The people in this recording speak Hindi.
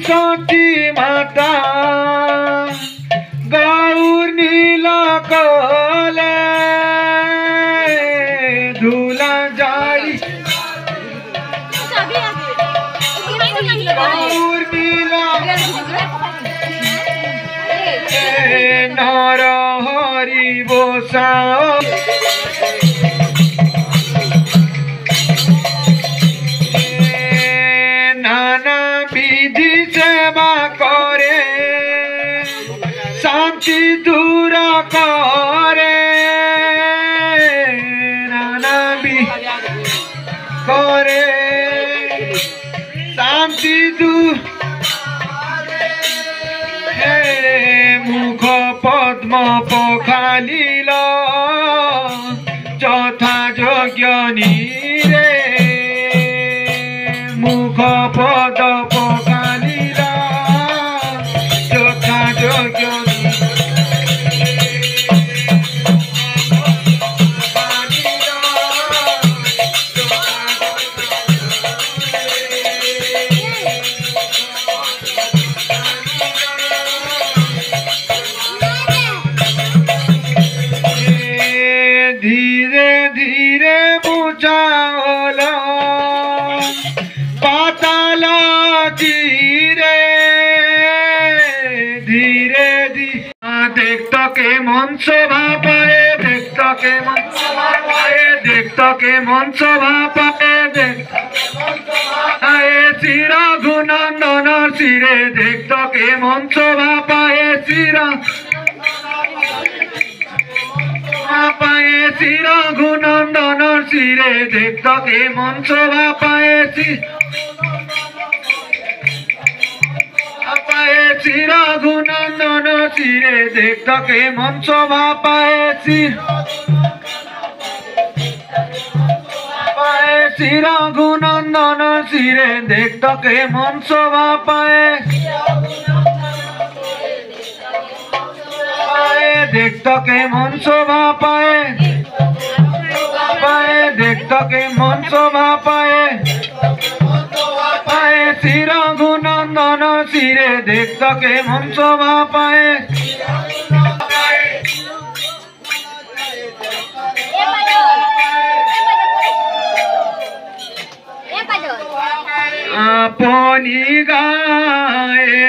सती माता गौर नीला कले धूला जारी गौर नीला नर हरि बोसा नाना विधि सेवा करे शांति दूर करे नाना विधि करे शांति दूर मुख पद्म पखालिल যথা যোগ্য নীরে মুখ পদ পখালিল যথা যোগ্য धीरे धीरे बुझाओल पाताल धीरे धीरे देखत के मन शोभा पाए देखत के मन शोभा पाए देखत के मन शोभा पाए आए शिरा गुणनंदन शिरे देखत के मन शोभा पाए शिरा पाए शिरा गुणनंदन शिरे देखत के मन शोभा पाए पाए शिरा गुणनंदन शिरे देखत के मन शोभा पाए पाए शिरा गुणनंदन शिरे देखत के मन शोभा पाए देखत के मन शोभा पाए पाए देखत के मन शोभा पाए पाए शिरा गुणनंदन शिरे देखत के मन शोभा पाए अपनी गाए